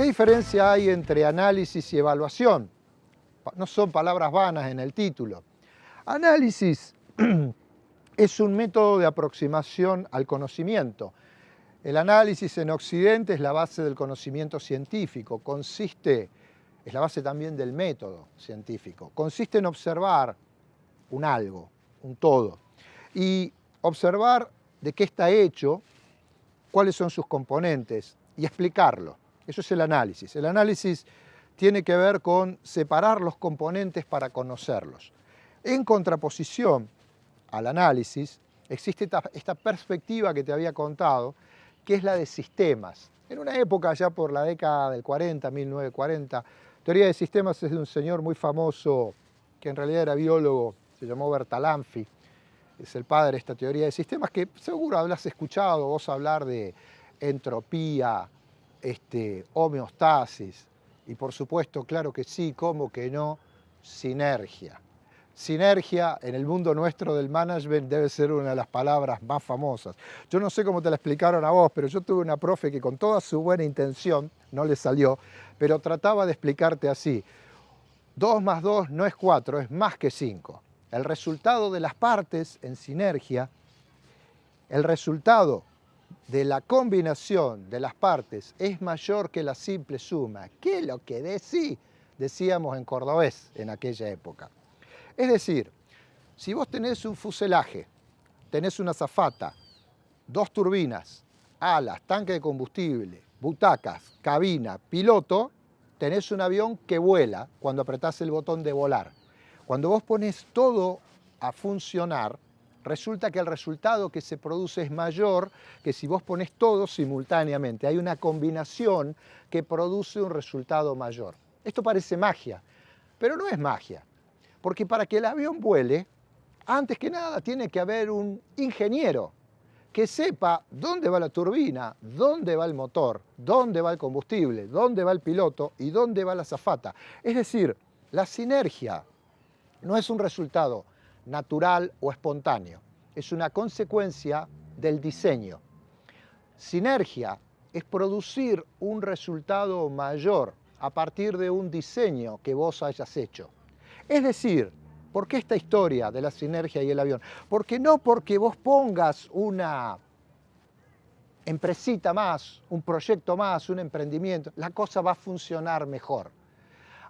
¿Qué diferencia hay entre análisis y evaluación? No son palabras vanas en el título. Análisis es un método de aproximación al conocimiento. El análisis en Occidente es la base del conocimiento científico, es la base también del método científico. Consiste en observar un algo, un todo, y observar de qué está hecho, cuáles son sus componentes y explicarlo. Eso es el análisis. El análisis tiene que ver con separar los componentes para conocerlos. En contraposición al análisis, existe esta perspectiva que te había contado, que es la de sistemas. En una época, ya por la década del 40, 1940, teoría de sistemas es de un señor muy famoso, que en realidad era biólogo, se llamó Bertalanffy, es el padre de esta teoría de sistemas, que seguro habrás escuchado vos hablar de entropía, homeostasis, y por supuesto, claro que sí, cómo que no, sinergia. Sinergia en el mundo nuestro del management debe ser una de las palabras más famosas. Yo no sé cómo te la explicaron a vos, pero yo tuve una profe que con toda su buena intención, no le salió, pero trataba de explicarte así: 2 más 2 no es 4, es más que 5. El resultado de las partes en sinergia, el resultado de la combinación de las partes es mayor que la simple suma. ¿Qué es lo que decíamos en cordobés en aquella época? Es decir, si vos tenés un fuselaje, tenés una azafata, 2 turbinas, alas, tanque de combustible, butacas, cabina, piloto, tenés un avión que vuela cuando apretás el botón de volar. Cuando vos pones todo a funcionar, resulta que el resultado que se produce es mayor que si vos pones todo simultáneamente. Hay una combinación que produce un resultado mayor. Esto parece magia, pero no es magia. Porque para que el avión vuele, antes que nada tiene que haber un ingeniero que sepa dónde va la turbina, dónde va el motor, dónde va el combustible, dónde va el piloto y dónde va la azafata. Es decir, la sinergia no es un resultado natural o espontáneo, es una consecuencia del diseño. Sinergia es producir un resultado mayor a partir de un diseño que vos hayas hecho. Es decir, ¿por qué esta historia de la sinergia y el avión? Porque no porque vos pongas una empresita más, un proyecto más, un emprendimiento, la cosa va a funcionar mejor.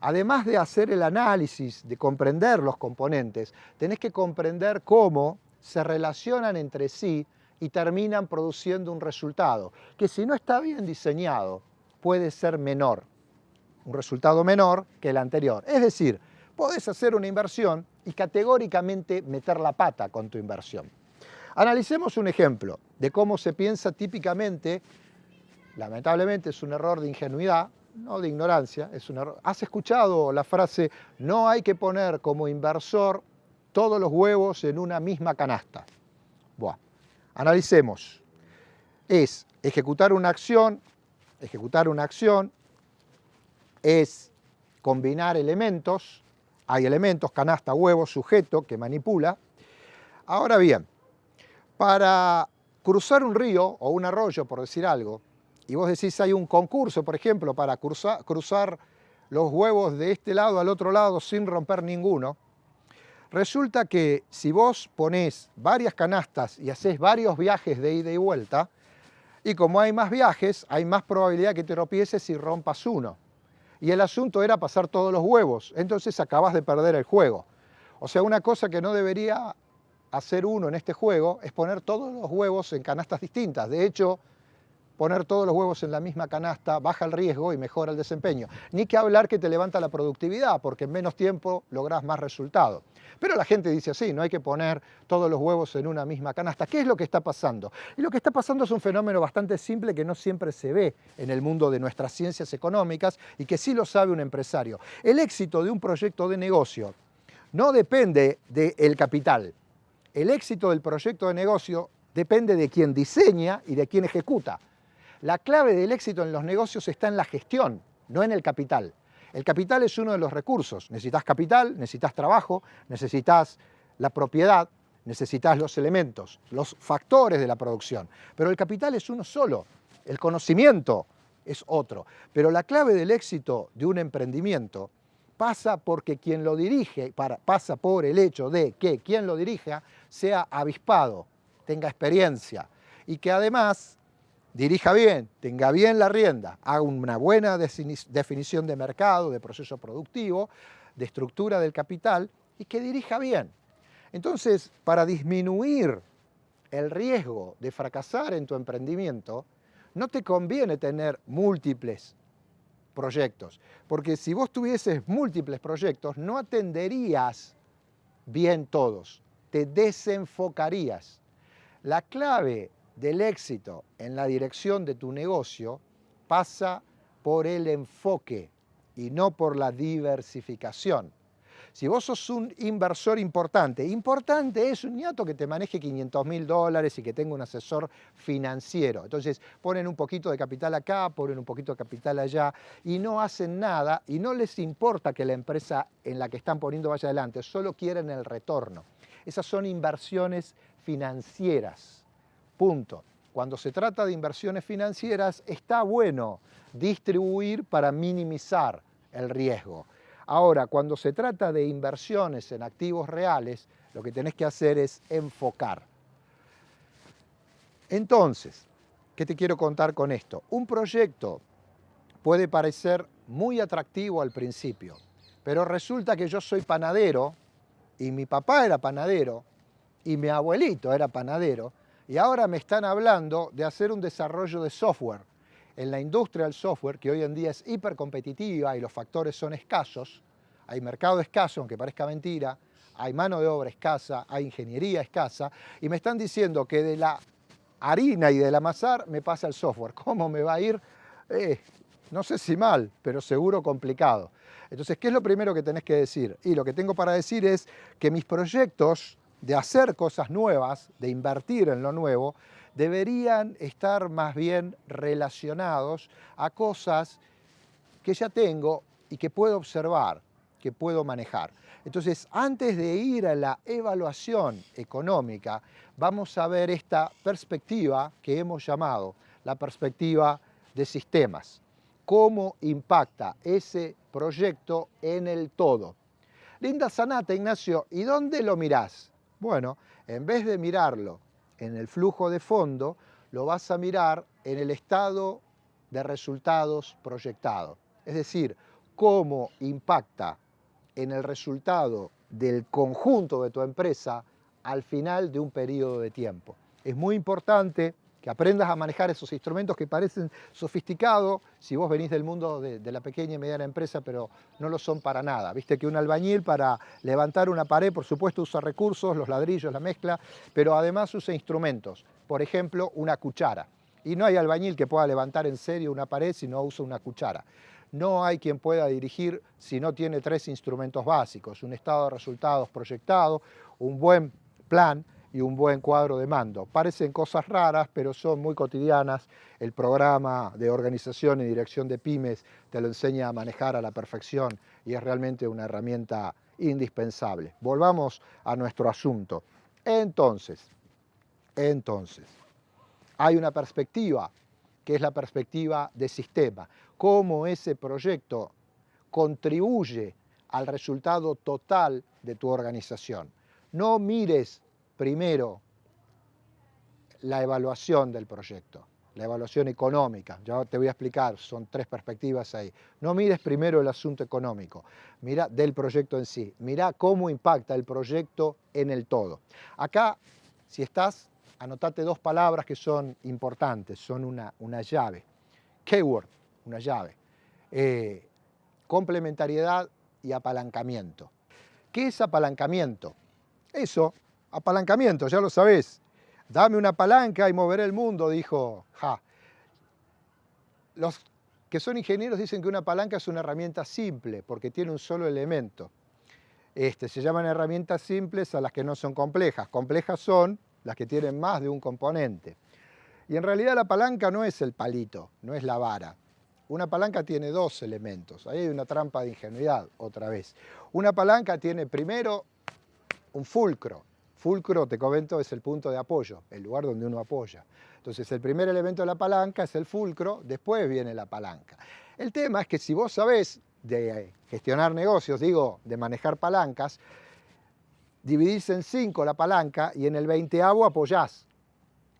Además de hacer el análisis, de comprender los componentes, tenés que comprender cómo se relacionan entre sí y terminan produciendo un resultado, que si no está bien diseñado, puede ser menor, un resultado menor que el anterior. Es decir, podés hacer una inversión y categóricamente meter la pata con tu inversión. Analicemos un ejemplo de cómo se piensa típicamente, lamentablemente es un error de ingenuidad, no de ignorancia, es un error. ¿Has escuchado la frase, no hay que poner como inversor todos los huevos en una misma canasta? Bueno, analicemos. Es ejecutar una acción es combinar elementos. Hay elementos, canasta, huevo, sujeto, que manipula. Ahora bien, para cruzar un río o un arroyo, por decir algo, y vos decís hay un concurso, por ejemplo, para cruzar los huevos de este lado al otro lado sin romper ninguno, resulta que si vos ponés varias canastas y hacés varios viajes de ida y vuelta, y como hay más viajes, hay más probabilidad que te tropieces y rompas uno. Y el asunto era pasar todos los huevos, entonces acabas de perder el juego. O sea, una cosa que no debería hacer uno en este juego es poner todos los huevos en canastas distintas. De hecho, poner todos los huevos en la misma canasta baja el riesgo y mejora el desempeño. Ni que hablar que te levanta la productividad, porque en menos tiempo lográs más resultado. Pero la gente dice así, no hay que poner todos los huevos en una misma canasta. ¿Qué es lo que está pasando? Y lo que está pasando es un fenómeno bastante simple que no siempre se ve en el mundo de nuestras ciencias económicas y que sí lo sabe un empresario. El éxito de un proyecto de negocio no depende del capital. El éxito del proyecto de negocio depende de quien diseña y de quien ejecuta. La clave del éxito en los negocios está en la gestión, no en el capital. El capital es uno de los recursos. Necesitas capital, necesitas trabajo, necesitas la propiedad, necesitas los elementos, los factores de la producción. Pero el capital es uno solo, el conocimiento es otro. Pero la clave del éxito de un emprendimiento pasa porque quien lo dirige, pasa por el hecho de que quien lo dirija sea avispado, tenga experiencia y que además dirija bien, tenga bien la rienda, haga una buena definición de mercado, de proceso productivo, de estructura del capital y que dirija bien. Entonces, para disminuir el riesgo de fracasar en tu emprendimiento, no te conviene tener múltiples proyectos, porque si vos tuvieses múltiples proyectos, no atenderías bien todos, te desenfocarías. La clave del éxito en la dirección de tu negocio pasa por el enfoque y no por la diversificación. Si vos sos un inversor importante, importante es un ñato que te maneje $500.000 y que tenga un asesor financiero. Entonces ponen un poquito de capital acá, ponen un poquito de capital allá y no hacen nada y no les importa que la empresa en la que están poniendo vaya adelante, solo quieren el retorno. Esas son inversiones financieras. Punto. Cuando se trata de inversiones financieras, está bueno distribuir para minimizar el riesgo. Ahora, cuando se trata de inversiones en activos reales, lo que tenés que hacer es enfocar. Entonces, ¿qué te quiero contar con esto? Un proyecto puede parecer muy atractivo al principio, pero resulta que yo soy panadero y mi papá era panadero y mi abuelito era panadero y ahora me están hablando de hacer un desarrollo de software. En la industria del software, que hoy en día es hipercompetitiva y los factores son escasos, hay mercado escaso, aunque parezca mentira, hay mano de obra escasa, hay ingeniería escasa, y me están diciendo que de la harina y del amasar me pasa el software. ¿Cómo me va a ir? No sé si mal, pero seguro complicado. Entonces, ¿qué es lo primero que tenés que decir? Y lo que tengo para decir es que mis proyectos de hacer cosas nuevas, de invertir en lo nuevo, deberían estar más bien relacionados a cosas que ya tengo y que puedo observar, que puedo manejar. Entonces, antes de ir a la evaluación económica, vamos a ver esta perspectiva que hemos llamado la perspectiva de sistemas. ¿Cómo impacta ese proyecto en el todo? Linda sanata, Ignacio, ¿y dónde lo mirás? Bueno, en vez de mirarlo en el flujo de fondo, lo vas a mirar en el estado de resultados proyectado. Es decir, cómo impacta en el resultado del conjunto de tu empresa al final de un periodo de tiempo. Es muy importante que aprendas a manejar esos instrumentos que parecen sofisticados si vos venís del mundo de la pequeña y mediana empresa, pero no lo son para nada. Viste que un albañil para levantar una pared, por supuesto, usa recursos, los ladrillos, la mezcla, pero además usa instrumentos. Por ejemplo, una cuchara. Y no hay albañil que pueda levantar en serio una pared si no usa una cuchara. No hay quien pueda dirigir si no tiene 3 instrumentos básicos: un estado de resultados proyectado, un buen plan y un buen cuadro de mando. Parecen cosas raras, pero son muy cotidianas. El programa de organización y dirección de pymes te lo enseña a manejar a la perfección y es realmente una herramienta indispensable. Volvamos a nuestro asunto. Entonces, hay una perspectiva que es la perspectiva de sistema. Cómo ese proyecto contribuye al resultado total de tu organización. No mires primero la evaluación del proyecto, la evaluación económica. Ya te voy a explicar, son 3 perspectivas ahí. No mires primero el asunto económico, mira del proyecto en sí. Mira cómo impacta el proyecto en el todo. Acá, si estás, anotate 2 palabras que son importantes, son una llave. Keyword, una llave. Complementariedad y apalancamiento. ¿Qué es apalancamiento? Eso, apalancamiento, ya lo sabés. Dame una palanca y moveré el mundo, dijo Ja. Los que son ingenieros dicen que una palanca es una herramienta simple porque tiene un solo elemento. Se llaman herramientas simples a las que no son complejas. Complejas son las que tienen más de un componente. Y en realidad la palanca no es el palito, no es la vara. Una palanca tiene 2 elementos. Ahí hay una trampa de ingenuidad, otra vez. Una palanca tiene primero un fulcro. fulcro, te comento, es el punto de apoyo, el lugar donde uno apoya. Entonces, el primer elemento de la palanca es el fulcro, después viene la palanca. El tema es que si vos sabés de gestionar negocios, digo, de manejar palancas, dividís en 5 la palanca y en el 20avo apoyás.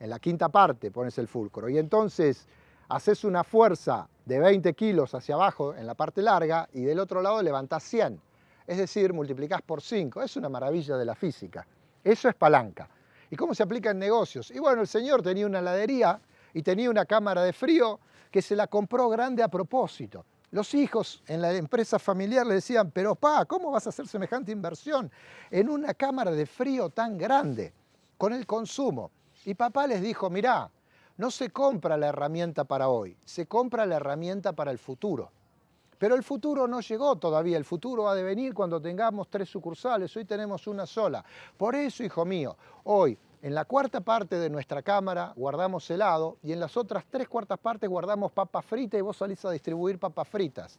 En la quinta parte pones el fulcro. Y entonces haces una fuerza de 20 kilos hacia abajo en la parte larga y del otro lado levantás 100. Es decir, multiplicás por 5. Es una maravilla de la física. Eso es palanca. ¿Y cómo se aplica en negocios? Y bueno, el señor tenía una heladería y tenía una cámara de frío que se la compró grande a propósito. Los hijos en la empresa familiar le decían, pero pa, ¿cómo vas a hacer semejante inversión en una cámara de frío tan grande con el consumo? Y papá les dijo, mirá, no se compra la herramienta para hoy, se compra la herramienta para el futuro. Pero el futuro no llegó todavía, el futuro ha de venir cuando tengamos 3 sucursales, hoy tenemos una sola. Por eso, hijo mío, hoy en la cuarta parte de nuestra cámara guardamos helado y en las otras 3/4 partes guardamos papas fritas y vos salís a distribuir papas fritas.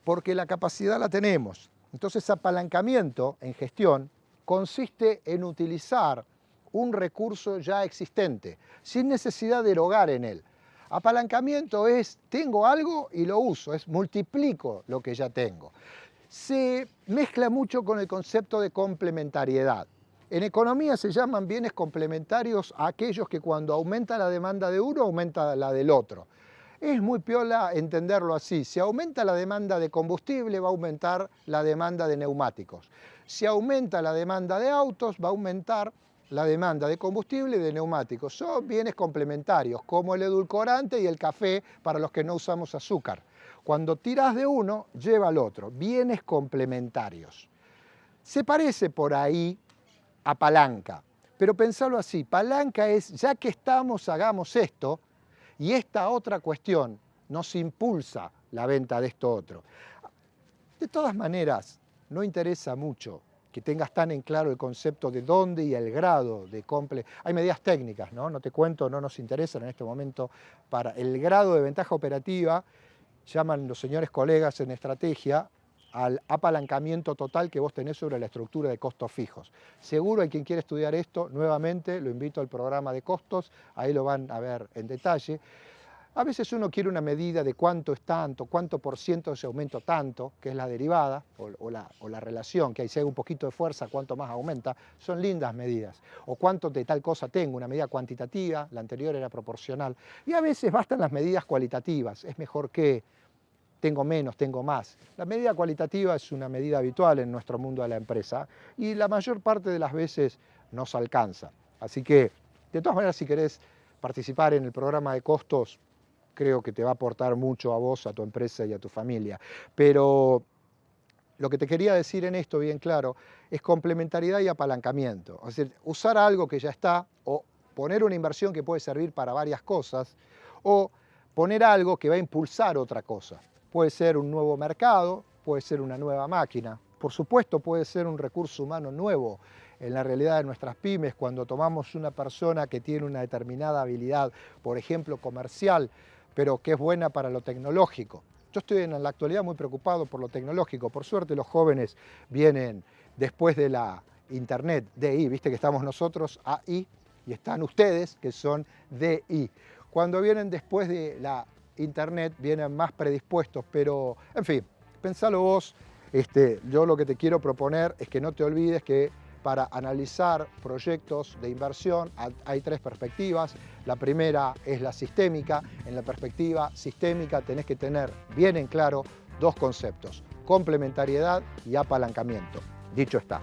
Porque la capacidad la tenemos. Entonces, apalancamiento en gestión consiste en utilizar un recurso ya existente, sin necesidad de erogar en él. Apalancamiento es, tengo algo y lo uso, es multiplico lo que ya tengo. Se mezcla mucho con el concepto de complementariedad. En economía se llaman bienes complementarios a aquellos que cuando aumenta la demanda de uno, aumenta la del otro. Es muy piola entenderlo así. Si aumenta la demanda de combustible, va a aumentar la demanda de neumáticos. Si aumenta la demanda de autos, va a aumentar la demanda de combustible y de neumáticos. Son bienes complementarios, como el edulcorante y el café para los que no usamos azúcar. Cuando tiras de uno, lleva al otro. Bienes complementarios. Se parece por ahí a palanca, pero pensarlo así, palanca es, ya que estamos, hagamos esto, y esta otra cuestión nos impulsa la venta de esto otro. De todas maneras, no interesa mucho que tengas tan en claro el concepto de dónde y el grado de Hay medidas técnicas, ¿no? No te cuento, no nos interesan en este momento. Para el grado de ventaja operativa, llaman los señores colegas en estrategia al apalancamiento total que vos tenés sobre la estructura de costos fijos. Seguro hay quien quiere estudiar esto, nuevamente lo invito al programa de costos, ahí lo van a ver en detalle. A veces uno quiere una medida de cuánto es tanto, cuánto por ciento de ese aumento tanto, que es la derivada o la relación, que ahí se haga un poquito de fuerza, cuánto más aumenta, son lindas medidas. O cuánto de tal cosa tengo, una medida cuantitativa, la anterior era proporcional. Y a veces bastan las medidas cualitativas, es mejor que tengo menos, tengo más. La medida cualitativa es una medida habitual en nuestro mundo de la empresa y la mayor parte de las veces nos alcanza. Así que, de todas maneras, si querés participar en el programa de costos, creo que te va a aportar mucho a vos, a tu empresa y a tu familia. Pero lo que te quería decir en esto, bien claro, es complementariedad y apalancamiento. Es decir, usar algo que ya está o poner una inversión que puede servir para varias cosas o poner algo que va a impulsar otra cosa. Puede ser un nuevo mercado, puede ser una nueva máquina. Por supuesto, puede ser un recurso humano nuevo. En la realidad de nuestras pymes, cuando tomamos una persona que tiene una determinada habilidad, por ejemplo, comercial, pero que es buena para lo tecnológico. Yo estoy en la actualidad muy preocupado por lo tecnológico. Por suerte los jóvenes vienen después de la Internet, DI, viste que estamos nosotros, AI, y están ustedes, que son DI. Cuando vienen después de la Internet, vienen más predispuestos, pero, en fin, pensalo vos. Yo lo que te quiero proponer es que no te olvides que para analizar proyectos de inversión hay 3 perspectivas. La primera es la sistémica. En la perspectiva sistémica tenés que tener bien en claro 2 conceptos: complementariedad y apalancamiento. Dicho está.